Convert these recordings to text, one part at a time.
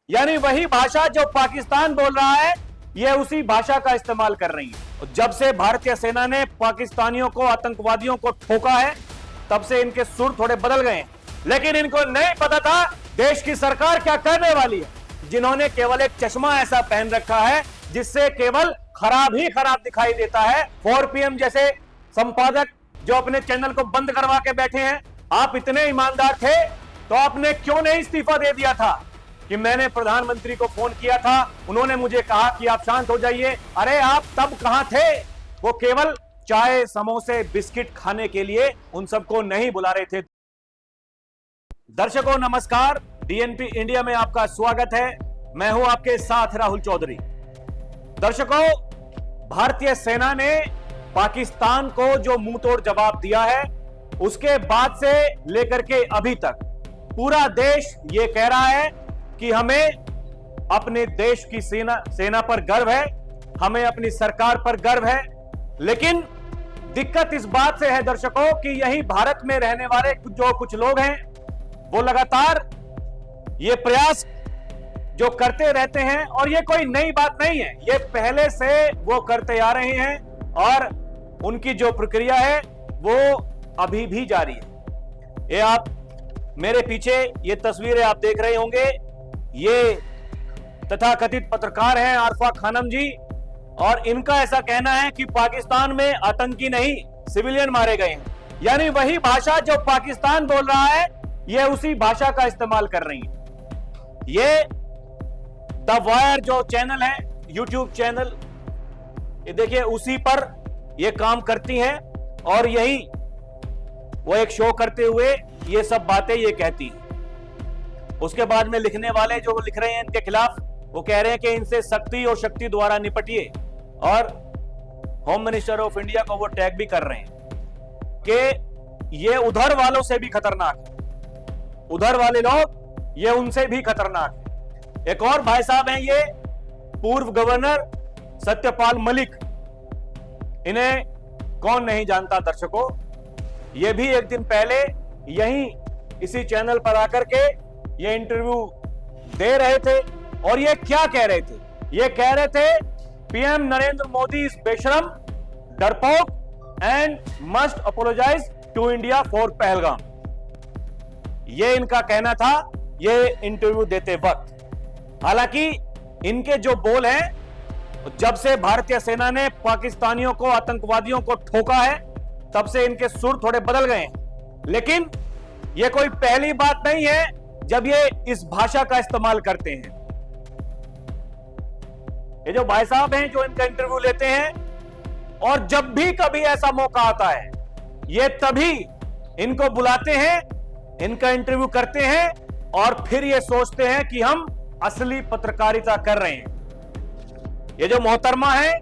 यानी वही भाषा जो पाकिस्तान बोल रहा है, ये उसी भाषा का इस्तेमाल कर रही है। जब से भारतीय सेना ने पाकिस्तानियों को, आतंकवादियों को ठोका है, तब से इनके सुर थोड़े बदल गए हैं। लेकिन इनको नहीं पता था देश की सरकार क्या करने वाली है, जिन्होंने केवल एक चश्मा ऐसा पहन रखा है जिससे केवल खराब ही खराब दिखाई देता है। 4 PM जैसे संपादक जो अपने चैनल को बंद करवा के बैठे हैं। आप इतने ईमानदार थे तो आपने क्यों नहीं इस्तीफा दे दिया था? कि मैंने प्रधानमंत्री को फोन किया था, उन्होंने मुझे कहा कि आप शांत हो जाइए। अरे आप तब कहां थे? वो केवल चाय, समोसे, बिस्किट खाने के लिए उन सबको नहीं बुला रहे थे। दर्शकों नमस्कार, DNP इंडिया में आपका स्वागत है। मैं हूं आपके साथ राहुल चौधरी। दर्शकों, भारतीय सेना ने पाकिस्तान को जो मुंह तोड़ जवाब दिया है, उसके बाद से लेकर के अभी तक पूरा देश ये कह रहा है कि हमें अपने देश की सेना पर गर्व है, हमें अपनी सरकार पर गर्व है। लेकिन दिक्कत इस बात से है दर्शकों कि यही भारत में रहने वाले जो कुछ लोग हैं, वो लगातार ये प्रयास जो करते रहते हैं, और ये कोई नई बात नहीं है, ये पहले से वो करते आ रहे हैं और उनकी जो प्रक्रिया है वो अभी भी जारी है। ये आप मेरे पीछे ये तस्वीरें आप देख रहे होंगे, ये तथाकथित पत्रकार हैं आरफा खानम जी, और इनका ऐसा कहना है कि पाकिस्तान में आतंकी नहीं, सिविलियन मारे गए हैं। यानी वही भाषा जो पाकिस्तान बोल रहा है, ये उसी भाषा का इस्तेमाल कर रही है। ये द वायर जो चैनल है, यूट्यूब चैनल, ये देखिए उसी पर ये काम करती हैं, और यही वो एक शो करते हुए ये सब बातें ये कहती हैं। उसके बाद में लिखने वाले जो लिख रहे हैं इनके खिलाफ, वो कह रहे हैं कि इनसे सख्ती और शक्ति द्वारा निपटिए, और होम मिनिस्टर ऑफ इंडिया को वो टैग भी कर रहे हैं कि ये उधर वालों से भी खतरनाक है, उधर वाले लोग ये उनसे भी खतरनाक है। एक और भाई साहब हैं, ये पूर्व गवर्नर सत्यपाल मलिक, इन्हें कौन नहीं जानता दर्शकों। ये भी एक दिन पहले यहीं इसी चैनल पर आकर के ये इंटरव्यू दे रहे थे, और ये क्या कह रहे थे? ये कह रहे थे PM नरेंद्र मोदी इज बेशरम, डरपोक and must apologize to India for Pahalgam. ये इनका कहना था ये इंटरव्यू देते वक्त। हालांकि इनके जो बोल हैं, जब से भारतीय सेना ने पाकिस्तानियों को, आतंकवादियों को ठोका है, तब से इनके सुर थोड़े बदल गए हैं। लेकिन ये कोई पहली बात नहीं है जब ये इस भाषा का इस्तेमाल करते हैं। ये जो भाई साहब हैं जो इनका इंटरव्यू लेते हैं, और जब भी कभी ऐसा मौका आता है, ये तभी इनको बुलाते हैं, इनका इंटरव्यू करते हैं, और फिर ये सोचते हैं कि हम असली पत्रकारिता कर रहे हैं। ये जो मोहतरमा है,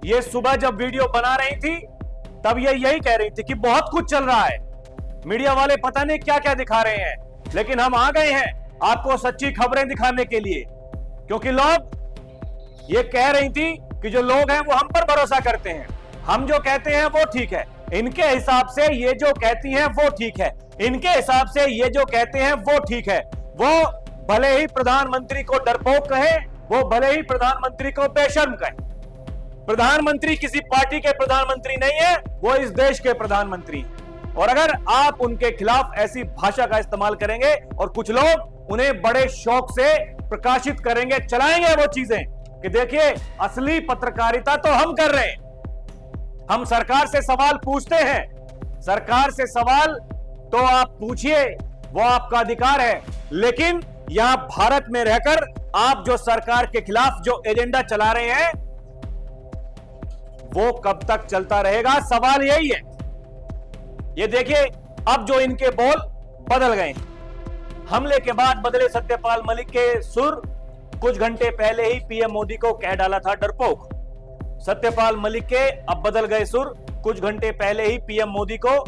ये सुबह जब वीडियो बना रही थी, तब ये यही कह रही थी कि बहुत कुछ चल रहा है, मीडिया वाले पता नहीं क्या क्या दिखा रहे हैं, लेकिन हम आ गए हैं आपको सच्ची खबरें दिखाने के लिए। क्योंकि लोग ये कह रही थी कि जो लोग हैं वो हम पर भरोसा करते हैं, हम जो कहते हैं वो ठीक है, इनके हिसाब से ये जो कहती हैं वो ठीक है, इनके हिसाब से ये जो कहते हैं वो ठीक है। वो भले ही प्रधानमंत्री को डरपोक कहे, वो भले ही प्रधानमंत्री को बेशर्म कहे। प्रधानमंत्री किसी पार्टी के प्रधानमंत्री नहीं है, वो इस देश के प्रधानमंत्री हैं। और अगर आप उनके खिलाफ ऐसी भाषा का इस्तेमाल करेंगे, और कुछ लोग उन्हें बड़े शौक से प्रकाशित करेंगे, चलाएंगे वो चीजें कि देखिए असली पत्रकारिता तो हम कर रहे हैं, हम सरकार से सवाल पूछते हैं। सरकार से सवाल तो आप पूछिए, वो आपका अधिकार है, लेकिन यहां भारत में रहकर आप जो सरकार के खिलाफ जो एजेंडा चला रहे हैं, वो कब तक चलता रहेगा? सवाल यही है। ये देखिए अब जो इनके बोल बदल गए हैं। हमले के बाद बदले सत्यपाल मलिक के सुर, कुछ घंटे पहले ही PM मोदी को कह डाला था डरपोक। सत्यपाल मलिक के अब बदल गए सुर, कुछ घंटे पहले ही PM मोदी को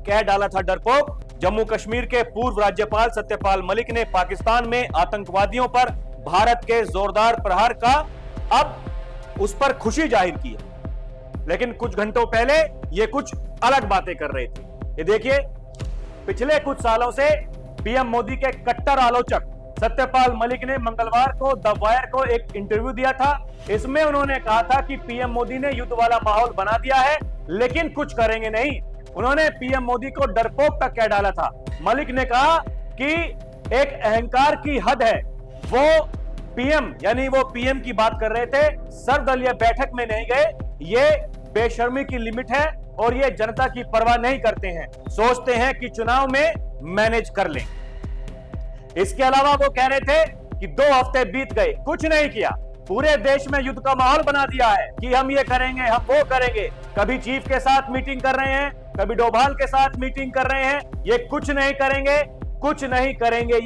कह डाला था डरपोक। जम्मू कश्मीर के पूर्व राज्यपाल सत्यपाल मलिक ने पाकिस्तान में आतंकवादियों पर भारत के जोरदार प्रहार का अब उस पर खुशी जाहिर की है, लेकिन कुछ घंटों पहले ये कुछ अलग बातें कर रहे थे। ये देखिए, पिछले कुछ सालों से PM मोदी के कट्टर आलोचक सत्यपाल मलिक ने मंगलवार को द वायर को एक इंटरव्यू दिया था। इसमें उन्होंने कहा था कि पीएम मोदी ने युद्ध वाला माहौल बना दिया है, लेकिन कुछ करेंगे नहीं। उन्होंने पीएम मोदी को डरपोक तक कह डाला था। मलिक ने कहा कि एक अहंकार की हद है। वो पीएम यानी वो पीएम की बात कर रहे थे, सर्वदलीय बैठक में नहीं गए। ये बेशर्मी की लिमिट है और ये जनता की परवाह नहीं करते हैं, सोचते हैं कि चुनाव में मैनेज कर लें। इसके अलावा वो कह रहे थे कि 2 हफ्ते बीत गए, कुछ नहीं किया। पूरे देश में युद्ध का माहौल बना दिया है कि हम ये करेंगे, हम वो करेंगे। कभी चीफ के साथ मीटिंग कर रहे हैं, कभी डोभाल के साथ मीटिंग कर रहे हैं। ये कुछ नहीं करेंगे, कुछ नहीं करेंगे।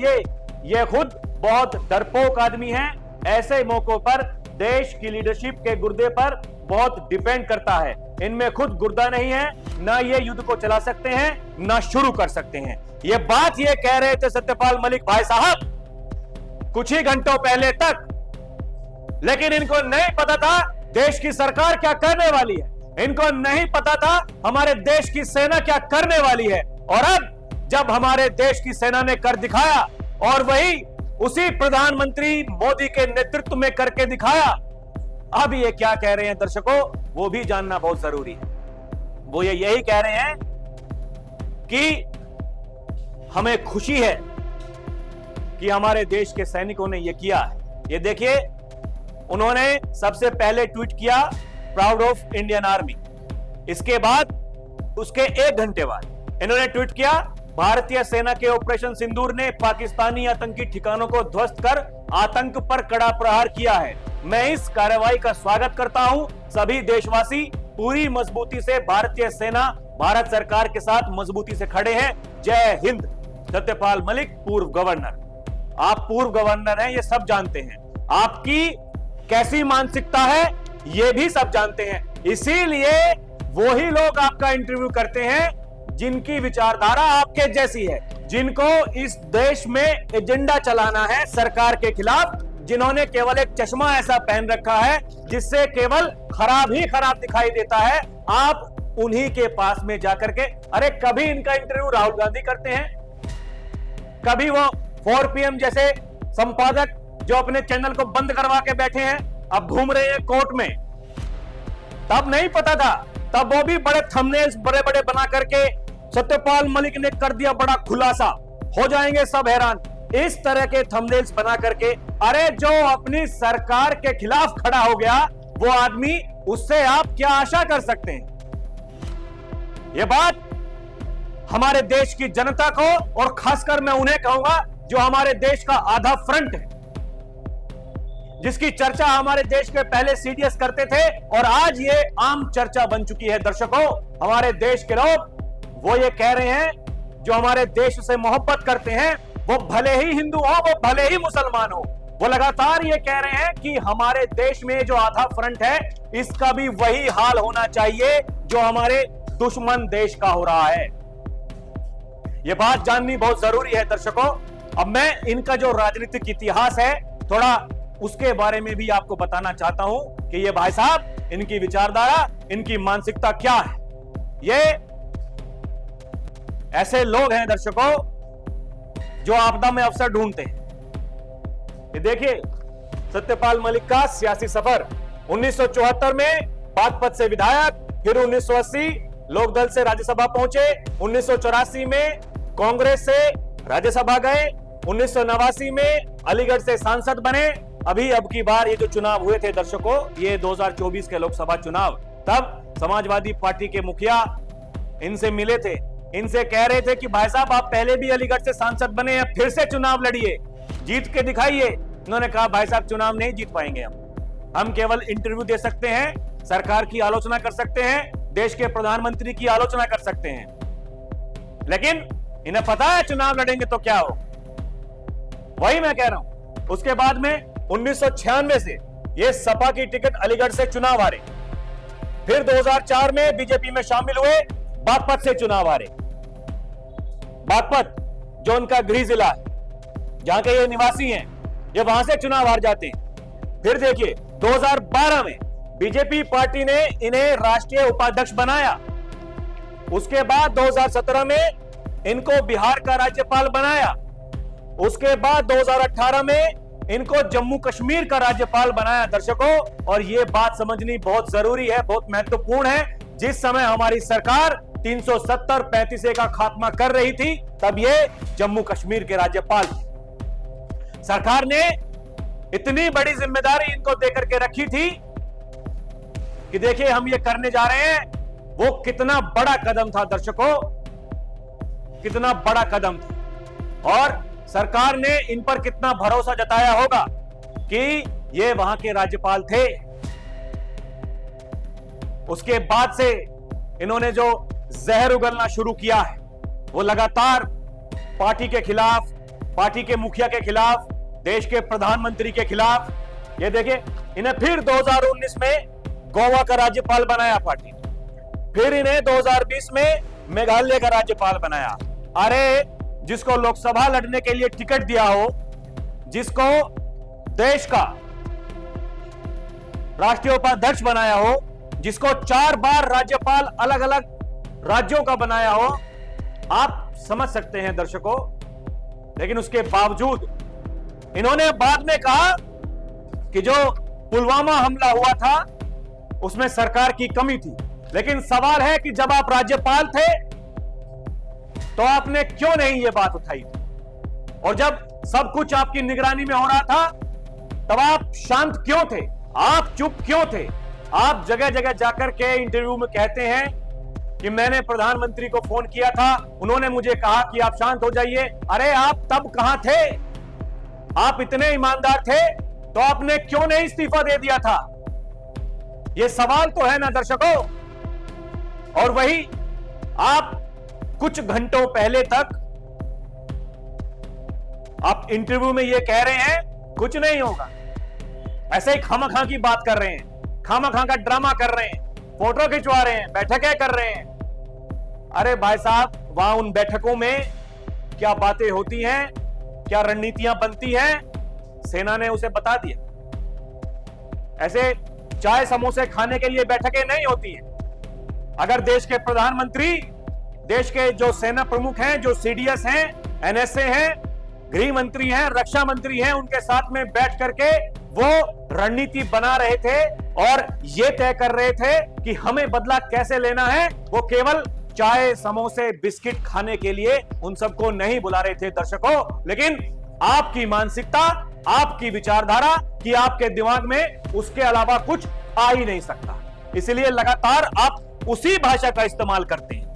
ये खुद बहुत डरपोक आदमी है। ऐसे मौकों पर देश की लीडरशिप के गुर्दे पर बहुत डिपेंड करता है। इनमें खुद गुर्दा नहीं है, ना ये युद्ध को चला सकते हैं, ना शुरू कर सकते हैं। ये बात ये कह रहे थे सत्यपाल मलिक भाई साहब कुछ ही घंटों पहले तक, लेकिन इनको नहीं पता था देश की सरकार क्या करने वाली है। इनको नहीं पता था हमारे देश की सेना क्या करने वाली है। और अब जब हमारे देश की सेना ने कर दिखाया, और वही उसी प्रधानमंत्री मोदी के नेतृत्व में करके दिखाया, अब ये क्या कह रहे हैं दर्शकों, वो भी जानना बहुत जरूरी है। वो ये यही कह रहे हैं कि हमें खुशी है कि हमारे देश के सैनिकों ने ये किया है। ये देखिए, उन्होंने सबसे पहले ट्वीट किया प्राउड ऑफ इंडियन आर्मी। इसके बाद उसके 1 घंटे बाद इन्होंने ट्वीट किया भारतीय सेना के ऑपरेशन सिंदूर ने पाकिस्तानी आतंकी ठिकानों को ध्वस्त कर आतंक पर कड़ा प्रहार किया है। मैं इस कार्रवाई का स्वागत करता हूं। सभी देशवासी पूरी मजबूती से भारतीय सेना भारत सरकार के साथ मजबूती से खड़े हैं। जय हिंद। सत्यपाल मलिक, पूर्व गवर्नर। आप पूर्व गवर्नर हैं, ये सब जानते हैं। आपकी कैसी मानसिकता है ये भी सब जानते हैं। इसीलिए वही लोग आपका इंटरव्यू करते हैं जिनकी विचारधारा आपके जैसी है, जिनको इस देश में एजेंडा चलाना है सरकार के खिलाफ, जिन्होंने केवल एक चश्मा ऐसा पहन रखा है जिससे केवल खराब ही खराब दिखाई देता है। आप उन्हीं के पास में जाकर के, अरे कभी इनका इंटरव्यू राहुल गांधी करते हैं, कभी वो 4 PM जैसे संपादक जो अपने चैनल को बंद करवा के बैठे हैं, अब घूम रहे हैं कोर्ट में। तब नहीं पता था, तब वो भी बड़े थंबनेल्स बड़े बड़े बना करके सत्यपाल मलिक ने कर दिया बड़ा खुलासा, हो जाएंगे सब हैरान। इस तरह के थंबनेल्स बना करके, अरे जो अपनी सरकार के खिलाफ खड़ा हो गया वो आदमी, उससे आप क्या आशा कर सकते हैं। यह बात हमारे देश की जनता को, और खासकर मैं उन्हें कहूंगा जो हमारे देश का आधा फ्रंट है, जिसकी चर्चा हमारे देश के पहले सीडीएस करते थे और आज ये आम चर्चा बन चुकी है। दर्शकों, हमारे देश के लोग वो ये कह रहे हैं जो हमारे देश से मोहब्बत करते हैं, वो भले ही हिंदू हो, वो भले ही मुसलमान हो, वो लगातार ये कह रहे हैं कि हमारे देश में जो आधा फ्रंट है इसका भी वही हाल होना चाहिए जो हमारे दुश्मन देश का हो रहा है। ये बात जाननी बहुत जरूरी है दर्शकों। अब मैं इनका जो राजनीतिक इतिहास है थोड़ा उसके बारे में भी आपको बताना चाहता हूं कि ये भाई साहब, इनकी विचारधारा, इनकी मानसिकता क्या है। ये ऐसे लोग हैं दर्शकों जो आपदा में अवसर ढूंढते हैं। ये देखिए सत्यपाल मलिक का सियासी सफर। 1974 में बागपत से विधायक, फिर 1980 लोकदल से राज्यसभा पहुंचे, 1984 में कांग्रेस से राज्यसभा गए, 1989 में अलीगढ़ से सांसद बने। अब की बार ये जो चुनाव हुए थे दर्शकों, ये 2024 के लोकसभा चुनाव, तब समाजवादी पार्टी के मुखिया इनसे मिले थे, इनसे कह रहे थे कि भाई साहब आप पहले भी अलीगढ़ से सांसद बने हैं, फिर से चुनाव लड़िए, जीत के दिखाइए। उन्होंने कहा भाई साहब चुनाव नहीं जीत पाएंगे, हम केवल इंटरव्यू दे सकते हैं, सरकार की आलोचना कर सकते हैं, देश के प्रधानमंत्री की आलोचना कर सकते हैं, लेकिन इन्हें पता है चुनाव लड़ेंगे तो क्या हो। वही मैं कह रहा हूं। उसके बाद में 1996 से ये सपा की टिकट अलीगढ़ से चुनाव हारे, फिर 2004 में बीजेपी में शामिल हुए, बागपत से चुनाव हारे। बागपत जो उनका गृह जिला है, जहां के ये निवासी हैं, ये वहां से चुनाव हार जाते हैं। फिर देखिए 2012 में बीजेपी पार्टी ने इन्हें राष्ट्रीय उपाध्यक्ष बनाया। उसके बाद 2017 में इनको बिहार का राज्यपाल बनाया। उसके बाद 2018 में इनको जम्मू कश्मीर का राज्यपाल बनाया दर्शकों। और यह बात समझनी बहुत जरूरी है, बहुत महत्वपूर्ण है। जिस समय हमारी सरकार 370-35 का खात्मा कर रही थी, तब ये जम्मू कश्मीर के राज्यपाल थे। सरकार ने इतनी बड़ी जिम्मेदारी इनको देकर के रखी थी कि देखिए हम ये करने जा रहे हैं। वो कितना बड़ा कदम था दर्शकों, कितना बड़ा कदम था। और सरकार ने इन पर कितना भरोसा जताया होगा कि ये वहां के राज्यपाल थे। उसके बाद से इन्होंने जो जहर उगलना शुरू किया है, वो लगातार पार्टी के खिलाफ, पार्टी के मुखिया के खिलाफ, देश के प्रधानमंत्री के खिलाफ। ये देखिए, इन्हें फिर 2019 में गोवा का राज्यपाल बनाया पार्टी, फिर इन्हें 2020 में मेघालय का राज्यपाल बनाया। अरे जिसको लोकसभा लड़ने के लिए टिकट दिया हो, जिसको देश का राष्ट्रीय उपाध्यक्ष बनाया हो, जिसको 4 बार राज्यपाल अलग अलग राज्यों का बनाया हो, आप समझ सकते हैं दर्शकों। लेकिन उसके बावजूद इन्होंने बाद में कहा कि जो पुलवामा हमला हुआ था उसमें सरकार की कमी थी। लेकिन सवाल है कि जब आप राज्यपाल थे तो आपने क्यों नहीं यह बात उठाई थी? और जब सब कुछ आपकी निगरानी में हो रहा था तब आप शांत क्यों थे? आप चुप क्यों थे? आप जगह जगह जाकर के इंटरव्यू में कहते हैं कि मैंने प्रधानमंत्री को फोन किया था, उन्होंने मुझे कहा कि आप शांत हो जाइए। अरे आप तब कहां थे? आप इतने ईमानदार थे तो आपने क्यों नहीं इस्तीफा दे दिया था? यह सवाल तो है ना दर्शकों। और वही आप कुछ घंटों पहले तक आप इंटरव्यू में यह कह रहे हैं कुछ नहीं होगा, ऐसे ही खामखा की बात कर रहे हैं, खामखा का ड्रामा कर रहे हैं, फोटो खिंचवा रहे हैं, बैठकें कर रहे हैं। अरे भाई साहब, वहां उन बैठकों में क्या बातें होती हैं, क्या रणनीतियां बनती हैं, सेना ने उसे बता दिया। ऐसे चाय समोसे खाने के लिए बैठकें नहीं होती हैं। अगर देश के प्रधानमंत्री, देश के जो सेना प्रमुख हैं, जो सीडीएस हैं, एनएसए हैं, गृह मंत्री हैं, रक्षा मंत्री हैं, उनके साथ में बैठ करके वो रणनीति बना रहे थे और ये तय कर रहे थे कि हमें बदला कैसे लेना है। वो केवल चाय समोसे बिस्किट खाने के लिए उन सबको नहीं बुला रहे थे दर्शकों। लेकिन आपकी मानसिकता, आपकी विचारधारा कि आपके दिमाग में उसके अलावा कुछ आ ही नहीं सकता, इसलिए लगातार आप उसी भाषा का इस्तेमाल करते हैं।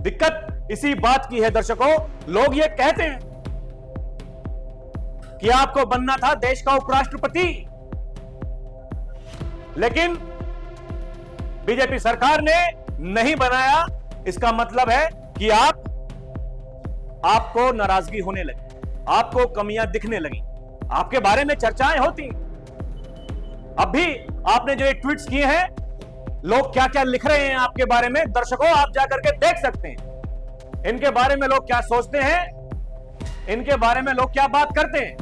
दिक्कत इसी बात की है दर्शकों। लोग ये कहते हैं कि आपको बनना था देश का उपराष्ट्रपति, लेकिन बीजेपी सरकार ने नहीं बनाया। इसका मतलब है कि आपको नाराजगी होने लगी, आपको कमियां दिखने लगी, आपके बारे में चर्चाएं होती। अब भी आपने जो ये ट्वीट्स किए हैं, लोग क्या क्या लिख रहे हैं आपके बारे में, दर्शकों आप जाकर के देख सकते हैं। इनके बारे में लोग क्या सोचते हैं, इनके बारे में लोग क्या बात करते हैं।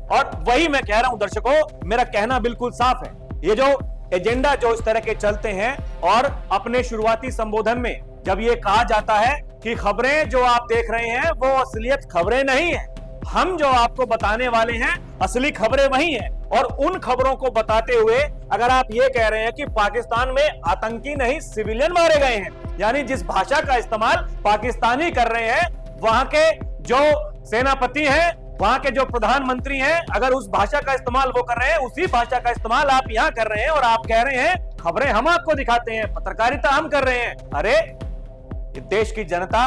और वही मैं कह रहा हूं दर्शकों, मेरा कहना बिल्कुल साफ है। ये जो एजेंडा जो इस तरह के चलते हैं, और अपने शुरुआती संबोधन में जब ये कहा जाता है कि खबरें जो आप देख रहे हैं वो असलियत खबरें नहीं है, हम जो आपको बताने वाले हैं असली खबरें वही हैं। और उन खबरों को बताते हुए अगर आप ये कह रहे हैं कि पाकिस्तान में आतंकी नहीं सिविलियन मारे गए हैं, यानी जिस भाषा का इस्तेमाल पाकिस्तानी कर रहे हैं, वहां के जो सेनापति हैं, वहां के जो प्रधानमंत्री हैं, अगर उस भाषा का इस्तेमाल वो कर रहे हैं, उसी भाषा का इस्तेमाल आप यहां कर रहे हैं और आप कह रहे हैं खबरें हम आपको दिखाते हैं, पत्रकारिता हम कर रहे हैं। अरे ये देश की जनता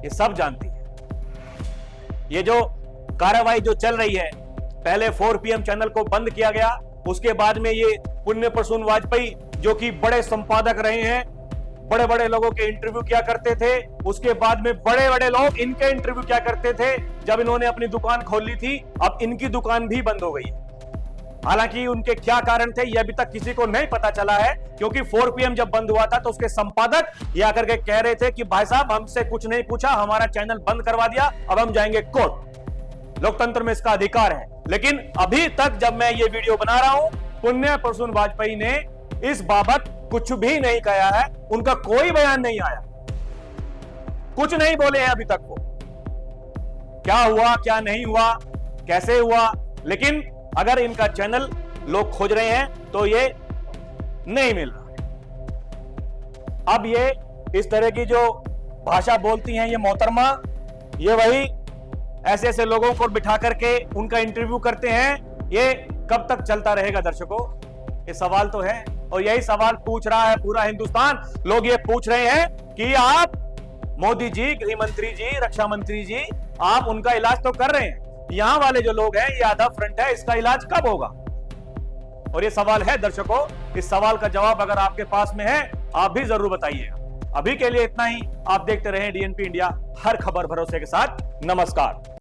ये सब जानती है। ये जो कार्रवाई जो चल रही है, पहले 4 PM चैनल को बंद किया गया, उसके बाद में ये पुण्य प्रसून वाजपेयी जो कि बड़े संपादक रहे हैं, बड़े बड़े लोगों के इंटरव्यू किया करते थे, उसके बाद में बड़े बड़े लोग इनके इंटरव्यू किया करते थे जब इन्होंने अपनी दुकान खोल ली थी। अब इनकी दुकान भी बंद हो गई है। हालांकि उनके क्या कारण थे यह अभी तक किसी को नहीं पता चला है, क्योंकि 4 PM जब बंद हुआ था तो उसके संपादक ये आकर के कह रहे थे कि भाई साहब हमसे कुछ नहीं पूछा, हमारा चैनल बंद करवा दिया, अब हम जाएंगे कोर्ट। लोकतंत्र में इसका अधिकार है। लेकिन अभी तक जब मैं ये वीडियो बना रहा हूं, पुण्य प्रसून वाजपेयी ने इस बाबत कुछ भी नहीं कहा है, उनका कोई बयान नहीं आया, कुछ नहीं बोले हैं अभी तक वो। क्या हुआ क्या नहीं हुआ, कैसे हुआ, लेकिन अगर इनका चैनल लोग खोज रहे हैं तो ये नहीं मिल रहा है। अब ये इस तरह की जो भाषा बोलती हैं ये मोहतरमा, ये वही ऐसे ऐसे लोगों को बिठा करके उनका इंटरव्यू करते हैं। ये कब तक चलता रहेगा दर्शकों, ये सवाल तो है, और यही सवाल पूछ रहा है पूरा हिंदुस्तान। लोग ये पूछ रहे हैं कि आप मोदी जी, गृह मंत्री जी, रक्षा मंत्री जी, आप उनका इलाज तो कर रहे हैं, यहां वाले जो लोग हैं, ये आधा फ्रंट है, इसका इलाज कब होगा? और ये सवाल है दर्शकों, इस सवाल का जवाब अगर आपके पास में है आप भी जरूर बताइएगा। अभी के लिए इतना ही। आप देखते रहें डीएनपी इंडिया, हर खबर भरोसे के साथ। नमस्कार।